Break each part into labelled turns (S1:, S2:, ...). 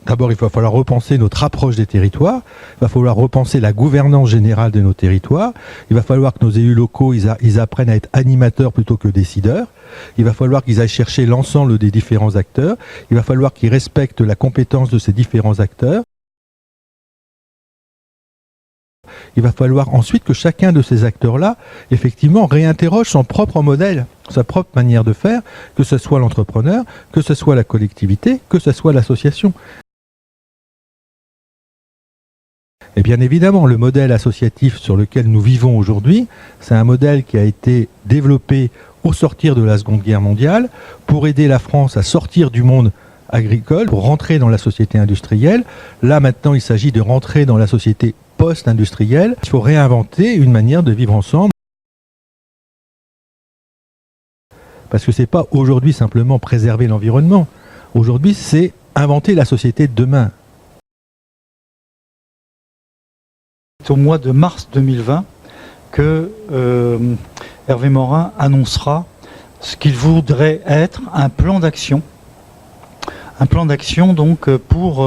S1: D'abord, il va falloir repenser notre approche des territoires, il va falloir repenser la gouvernance générale de nos territoires, il va falloir que nos élus locaux ils apprennent à être animateurs plutôt que décideurs, il va falloir qu'ils aillent chercher l'ensemble des différents acteurs, il va falloir qu'ils respectent la compétence de ces différents acteurs. Il va falloir ensuite que chacun de ces acteurs-là, effectivement, réinterroge son propre modèle, sa propre manière de faire, que ce soit l'entrepreneur, que ce soit la collectivité, que ce soit l'association. Et bien évidemment, le modèle associatif sur lequel nous vivons aujourd'hui, c'est un modèle qui a été développé au sortir de la Seconde Guerre mondiale pour aider la France à sortir du monde agricole, pour rentrer dans la société industrielle. Là, maintenant, il s'agit de rentrer dans la société post-industrielle. Il faut réinventer une manière de vivre ensemble. Parce que ce n'est pas aujourd'hui simplement préserver l'environnement. Aujourd'hui, c'est inventer la société de demain.
S2: C'est au mois de mars 2020 que Hervé Morin annoncera ce qu'il voudrait être un plan d'action. Un plan d'action donc pour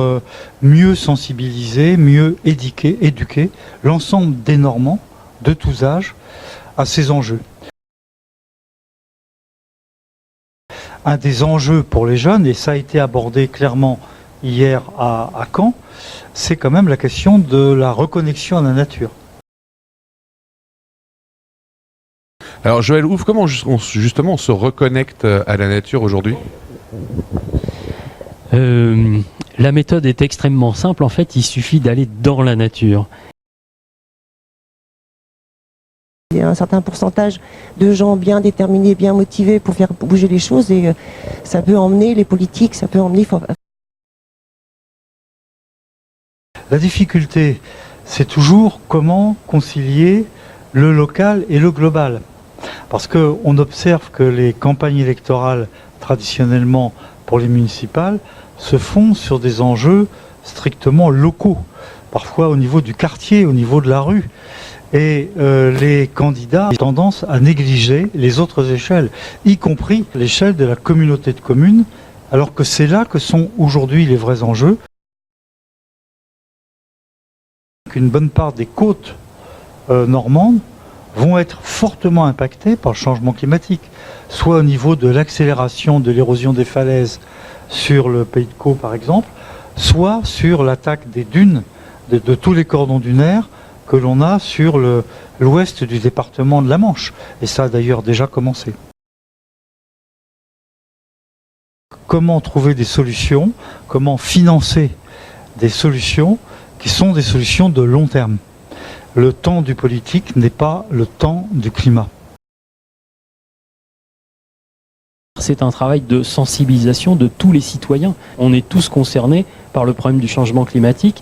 S2: mieux sensibiliser, mieux éduquer l'ensemble des Normands de tous âges à ces enjeux. Un des enjeux pour les jeunes, et ça a été abordé clairement hier à Caen, c'est quand même la question de la reconnexion à la nature.
S3: Alors Joël Houf, comment justement on se reconnecte à la nature aujourd'hui ?
S4: La méthode est extrêmement simple, en fait, il suffit d'aller dans la nature.
S5: Il y a un certain pourcentage de gens bien déterminés, bien motivés pour faire bouger les choses et ça peut emmener les politiques, ça peut emmener...
S2: La difficulté, c'est toujours comment concilier le local et le global. Parce qu'on observe que les campagnes électorales, traditionnellement pour les municipales, se font sur des enjeux strictement locaux, parfois au niveau du quartier, au niveau de la rue. Et les candidats ont tendance à négliger les autres échelles, y compris l'échelle de la communauté de communes, alors que c'est là que sont aujourd'hui les vrais enjeux. Une bonne part des côtes normandes vont être fortement impactées par le changement climatique, soit au niveau de l'accélération de l'érosion des falaises sur le pays de Caux par exemple, soit sur l'attaque des dunes, de tous les cordons dunaires que l'on a sur l'ouest du département de la Manche. Et ça a d'ailleurs déjà commencé. Comment trouver des solutions, comment financer des solutions qui sont des solutions de long terme. Le temps du politique n'est pas le temps du climat.
S4: C'est un travail de sensibilisation de tous les citoyens. On est tous concernés par le problème du changement climatique.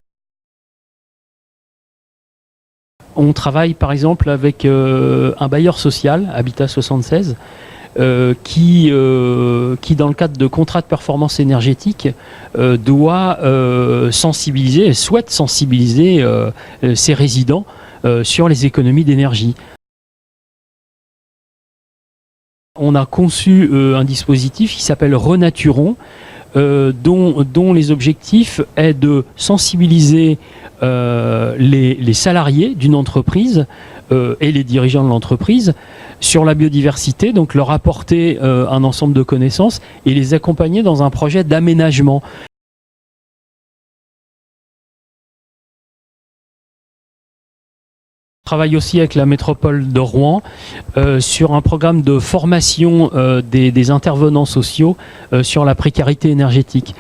S4: On travaille par exemple avec un bailleur social, Habitat 76, qui dans le cadre de contrats de performance énergétique doit sensibiliser, souhaite sensibiliser ses résidents sur les économies d'énergie. On a conçu un dispositif qui s'appelle Renaturons, dont les objectifs est de sensibiliser les salariés d'une entreprise et les dirigeants de l'entreprise sur la biodiversité, donc leur apporter un ensemble de connaissances et les accompagner dans un projet d'aménagement. On travaille aussi avec la métropole de Rouen sur un programme de formation des intervenants sociaux sur la précarité énergétique.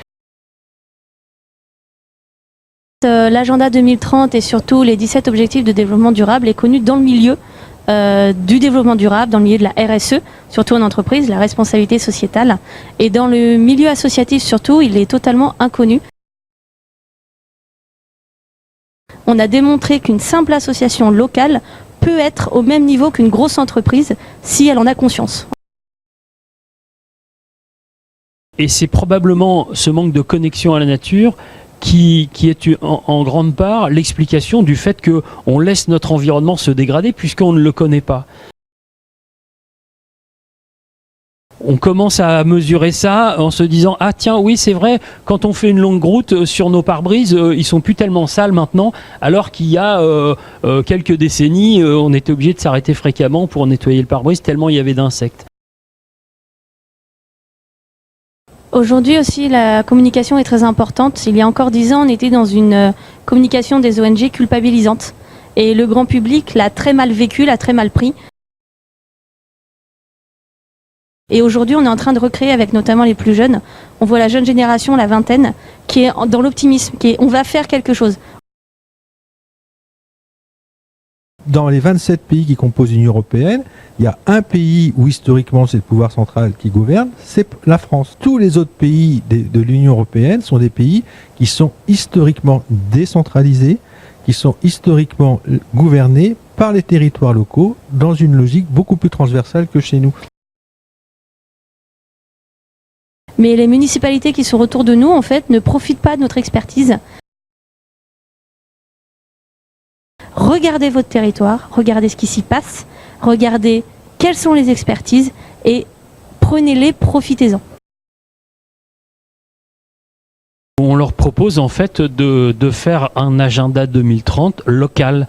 S6: L'agenda 2030 et surtout les 17 objectifs de développement durable est connu dans le milieu du développement durable, dans le milieu de la RSE, surtout en entreprise, la responsabilité sociétale. Et dans le milieu associatif surtout, il est totalement inconnu. On a démontré qu'une simple association locale peut être au même niveau qu'une grosse entreprise si elle en a conscience.
S4: Et c'est probablement ce manque de connexion à la nature qui est en grande part l'explication du fait qu'on laisse notre environnement se dégrader puisqu'on ne le connaît pas. On commence à mesurer ça en se disant ah tiens oui c'est vrai, quand on fait une longue route sur nos pare-brises ils sont plus tellement sales maintenant, alors qu'il y a quelques décennies on était obligé de s'arrêter fréquemment pour nettoyer le pare-brise tellement il y avait d'insectes.
S6: Aujourd'hui aussi, la communication est très importante. Il y a encore 10 ans, on était dans une communication des ONG culpabilisante. Et le grand public l'a très mal vécu, l'a très mal pris. Et aujourd'hui, on est en train de recréer avec notamment les plus jeunes. On voit la jeune génération, la vingtaine, qui est dans l'optimisme, qui est on va faire quelque chose.
S1: Dans les 27 pays qui composent l'Union européenne, il y a un pays où historiquement c'est le pouvoir central qui gouverne, c'est la France. Tous les autres pays de l'Union européenne sont des pays qui sont historiquement décentralisés, qui sont historiquement gouvernés par les territoires locaux dans une logique beaucoup plus transversale que chez nous.
S6: Mais les municipalités qui sont autour de nous, en fait, ne profitent pas de notre expertise. Regardez votre territoire, regardez ce qui s'y passe, regardez quelles sont les expertises et prenez-les, profitez-en.
S4: On leur propose en fait de faire un agenda 2030 local.